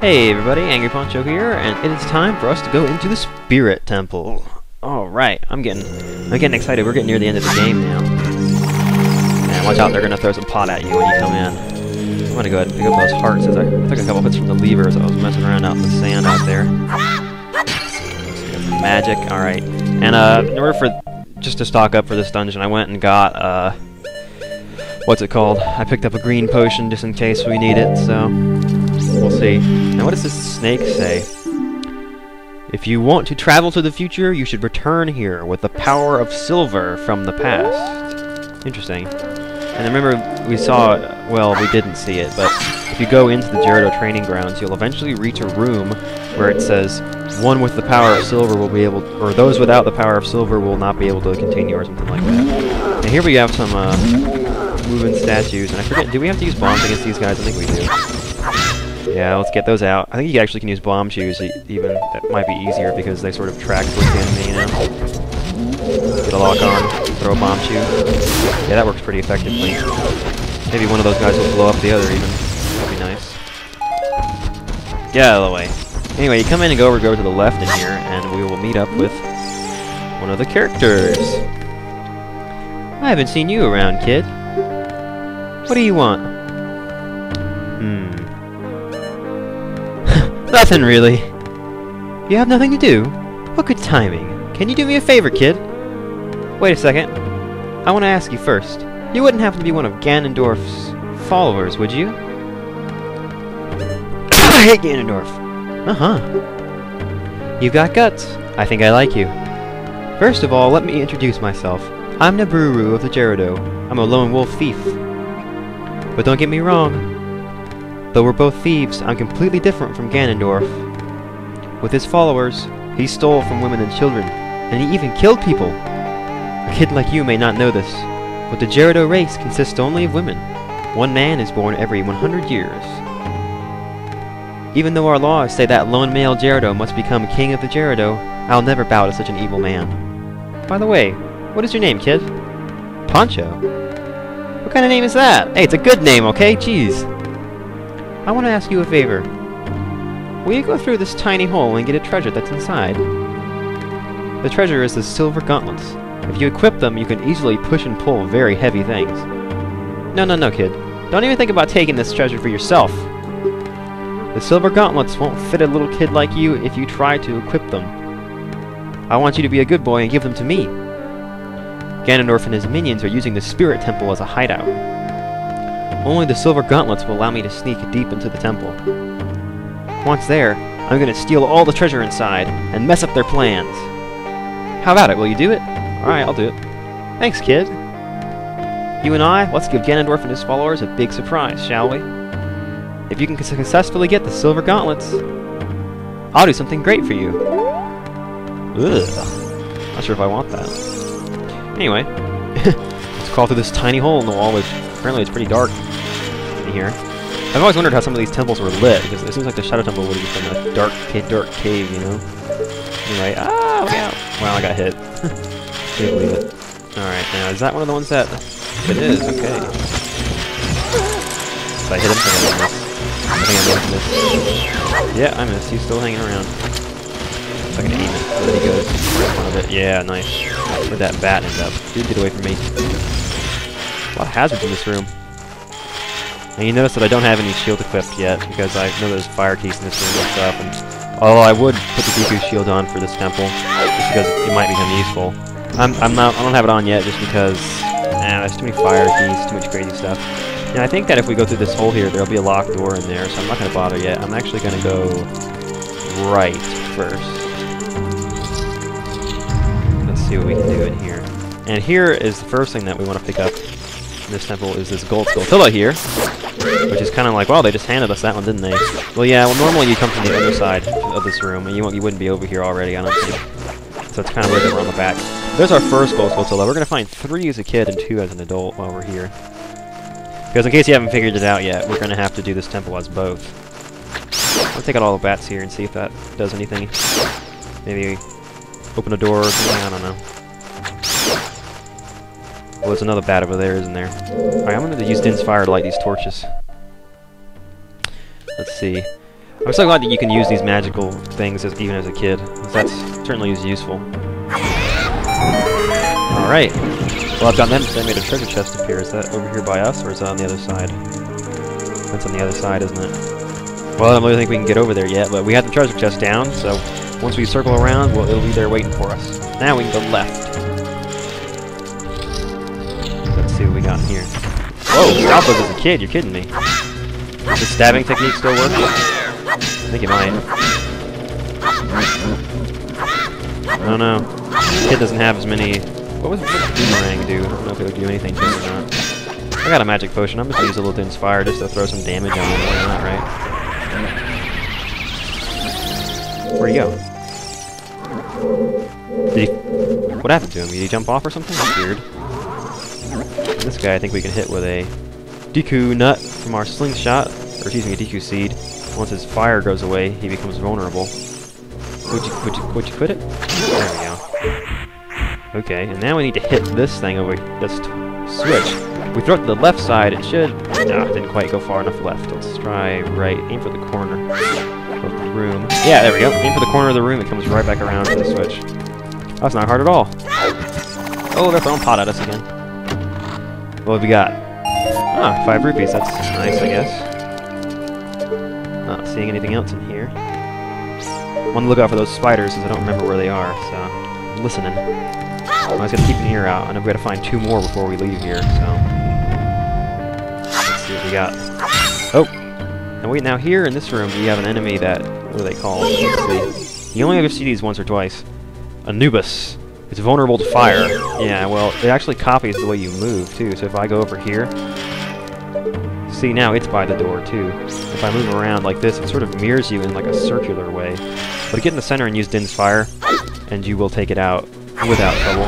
Hey everybody, Angryponcho here, and it is time for us to go into the Spirit Temple. Alright, I'm getting excited. We're getting near the end of the game now. And watch out, they're gonna throw some pot at you when you come in. I'm gonna go ahead and pick up those hearts as I took a couple hits from the levers. I was messing around out in the sand out there. Magic, alright. And in order for just to stock up for this dungeon, I went and got what's it called? I picked up a green potion just in case we need it, so we'll see. Now what does this snake say? If you want to travel to the future, you should return here with the power of silver from the past. Interesting. And remember, we saw, well, we didn't see it, but if you go into the Gyarados training grounds, you'll eventually reach a room where it says, one with the power of silver will be able, or those without the power of silver will not be able to continue, or something like that. And here we have some moving statues, and I forget, do we have to use bombs against these guys? I think we do. Yeah, let's get those out. I think you actually can use bomb shoes even. That might be easier because they sort of track towards the enemy, you know? Get a lock on, throw a bomb shoe. Yeah, that works pretty effectively. Maybe one of those guys will blow up the other even. That'd be nice. Get out of the way. Anyway, you come in and go to the left in here, and we will meet up with one of the characters. I haven't seen you around, kid. What do you want? Nothing really. You have nothing to do? What good timing. Can you do me a favor, kid? Wait a second. I want to ask you first. You wouldn't happen to be one of Ganondorf's followers, would you? I hate Ganondorf. Uh-huh. You've got guts. I think I like you. First of all, let me introduce myself. I'm Naburu of the Gyarados. I'm a lone wolf thief. But don't get me wrong. Though we're both thieves, I'm completely different from Ganondorf. With his followers, he stole from women and children, and he even killed people. A kid like you may not know this, but the Gyarados race consists only of women. One man is born every 100 years. Even though our laws say that lone male Gyarados must become king of the Gyarados, I'll never bow to such an evil man. By the way, what is your name, kid? Poncho? What kind of name is that? Hey, it's a good name, okay? Jeez. I want to ask you a favor. Will you go through this tiny hole and get a treasure that's inside? The treasure is the silver gauntlets. If you equip them, you can easily push and pull very heavy things. No, kid. Don't even think about taking this treasure for yourself. The silver gauntlets won't fit a little kid like you if you try to equip them. I want you to be a good boy and give them to me. Ganondorf and his minions are using the Spirit Temple as a hideout. Only the silver gauntlets will allow me to sneak deep into the temple. Once there, I'm gonna steal all the treasure inside and mess up their plans. How about it? Will you do it? Alright, I'll do it. Thanks, kid. You and I, let's give Ganondorf and his followers a big surprise, shall we? If you can successfully get the silver gauntlets, I'll do something great for you. Ugh. Not sure if I want that. Anyway, let's crawl through this tiny hole in the wall, which apparently it's pretty dark in here. I've always wondered how some of these temples were lit, because it seems like the Shadow Temple would have been a dark cave, you know? Anyway, look out! Wow, I got hit. Can't believe it. Alright, now, is that one of the ones that... It is, okay. If I hit him, I think I missed. Yeah, I missed. He's still hanging around. If I can aim it, so that he goes in front of it. Yeah, nice. Where'd that bat end up? Dude, get away from me. A lot of hazards in this room. And you notice that I don't have any shield equipped yet, because I know there's fire keys in this room and stuff, and although I would put the Deku shield on for this temple, just because it might become useful. I don't have it on yet, just because, there's too many fire keys, too much crazy stuff. And I think that if we go through this hole here, there'll be a locked door in there, so I'm not going to bother yet. I'm actually going to go right first. Let's see what we can do in here. And here is the first thing that we want to pick up in this temple is this gold Skulltula here, which is kind of like, well, they just handed us that one, didn't they? Well, yeah, well, normally you come from the other side of this room, and you wouldn't be over here already, I don't think. So it's kind of weird that we're on the back. There's our first gold Skulltula. We're going to find 3 as a kid and 2 as an adult while we're here. Because in case you haven't figured it out yet, we're going to have to do this temple as both. I'll take out all the bats here and see if that does anything. Maybe open a door or something, I don't know. Well, there's another bat over there, isn't there? Alright, I'm going to use Din's Fire to light these torches. Let's see. I'm so glad that you can use these magical things even as a kid. 'Cause that's certainly is useful. Alright. Well, I've got them. That made a treasure chest appear. Is that over here by us, or is that on the other side? That's on the other side, isn't it? Well, I don't really think we can get over there yet, but we had the treasure chest down, so once we circle around, well, it'll be there waiting for us. Now we can go left. Let's see what we got in here. Whoa, tLoZ as a kid, you're kidding me. Does the stabbing technique still work? I think it might. I don't know. The kid doesn't have as many... What does boomerang do? I don't know if it would do anything to it or not. I got a magic potion. I'm just gonna use a little inspire just to throw some damage on him. Why not, right? Where'd he go? Did he... What happened to him? Did he jump off or something? That's weird. This guy I think we can hit with a Deku nut from our slingshot. Or excuse me, a Deku seed. Once his fire goes away, he becomes vulnerable. Would you quit it? There we go. Okay, and now we need to hit this thing over this switch. We throw it to the left side, it should... No, it didn't quite go far enough left. Let's try right. Aim for the corner of the room. Yeah, there we go. Aim for the corner of the room, it comes right back around to the switch. That's not hard at all. Oh, they're throwing pot at us again. What have we got? Ah, 5 rupees. That's nice, I guess. Not seeing anything else in here. I'm on the lookout for those spiders, since I don't remember where they are, so... I'm listening. I'm just gonna keep an ear out, and I've got to find 2 more before we leave here, so... Let's see what we got. Oh! And wait, now here in this room, we have an enemy that... What are they called? Let's see. You only ever see these once or twice. Anubis. It's vulnerable to fire. Yeah, well, it actually copies the way you move, too. So if I go over here... See, now it's by the door, too. If I move around like this, it sort of mirrors you in like a circular way. But get in the center and use Din's fire, and you will take it out without trouble.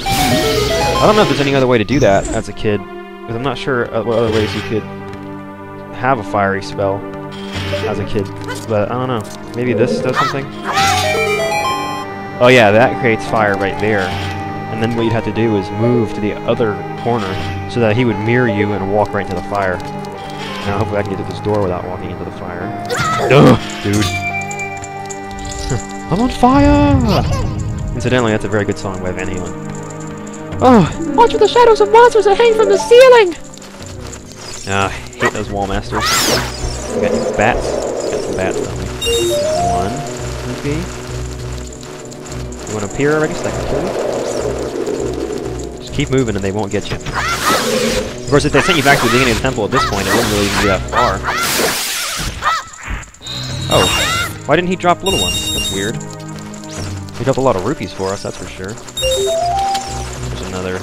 I don't know if there's any other way to do that as a kid, because I'm not sure what other ways you could have a fiery spell as a kid, but I don't know. Maybe this does something? Oh yeah, that creates fire right there. And then what you'd have to do is move to the other corner so that he would mirror you and walk right into the fire. Now hopefully I can get to this door without walking into the fire. Ugh, dude. I'm on fire! Incidentally, that's a very good song by Van Halen. Oh, watch for the shadows of monsters that hang from the ceiling! Ah, I hate those wall masters. We got any bats? Got some bats, don't we? 1 rupee. You want to appear already so I can kill you? Just keep moving and they won't get you. Of course, if they sent you back to the beginning of the temple at this point, it wouldn't really even be that far. Oh, why didn't he drop little ones? That's weird. He dropped a lot of rupees for us, that's for sure. There's another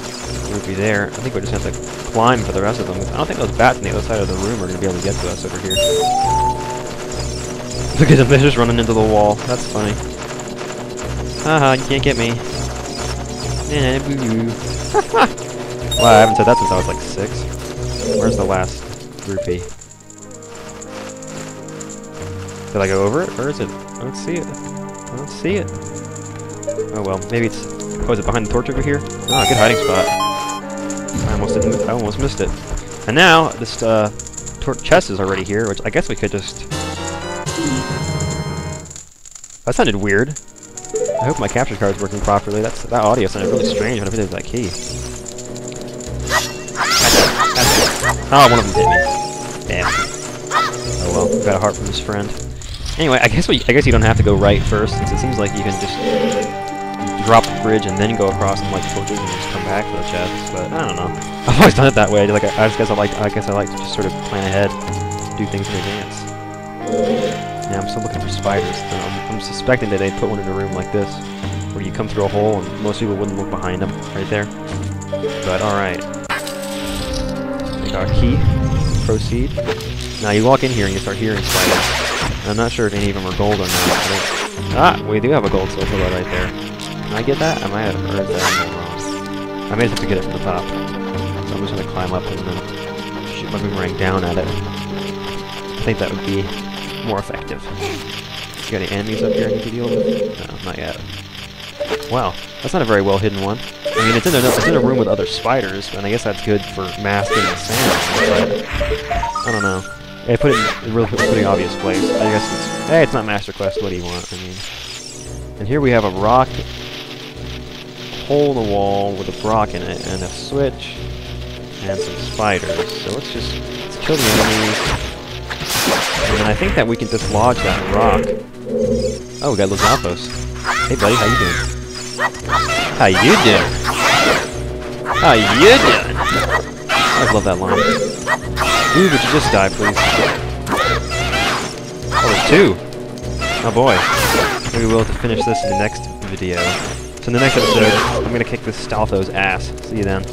rupee there. I think we just have to climb for the rest of them. I don't think those bats on the other side of the room are going to be able to get to us over here. Look at them, they're just running into the wall. That's funny. Haha, you can't get me. Wow, I haven't said that since I was like 6. Where's the last rupee? Did I go over it? Where is it? I don't see it. I don't see it. Oh well, maybe it's... Oh, is it behind the torch over here? Ah, good hiding spot. I almost missed it. And now, this chest is already here, which I guess we could just... That sounded weird. I hope my capture card's working properly. That audio sounded really strange when I put that key. Oh, one of them hit me. Damn. Oh well, got a heart from his friend. Anyway, I guess you don't have to go right first, since it seems like you can just drop the bridge and then go across and light the torches and just come back for the chest. But I don't know. I've always done it that way. Like I guess I like to just sort of plan ahead, do things in advance. Yeah, I'm still looking for spiders. I'm suspecting that they'd put one in a room like this, where you come through a hole and most people wouldn't look behind them, right there. But alright. Take our key. Proceed. Now you walk in here and you start hearing spiders. And I'm not sure if any of them are gold or not. Ah, we do have a gold silver right there. Can I get that? I might have heard that wrong. I may have to get it from the top. So I'm just going to climb up and then shoot my boomerang down at it. I think that would be more effective. You got any enemies up here I need to deal with? No, not yet. Wow, that's not a very well hidden one. I mean, it's in a room with other spiders, and I guess that's good for masking the sound, but I don't know. Yeah, put it in a really pretty obvious place. I guess it's... Hey, it's not Master Quest, what do you want? I mean... And here we have a rock... hole in the wall with a rock in it, and a switch, and some spiders. So let's kill the enemies. And then I think that we can dislodge that rock. Oh, we got Los Alpos. Hey buddy, how you doing? How you doing? How you doing? I always love that line. Ooh, but you just die, please. Oh, there's two! Oh boy. Maybe we'll have to finish this in the next video. So in the next episode, I'm gonna kick this tLoZ's ass. See you then.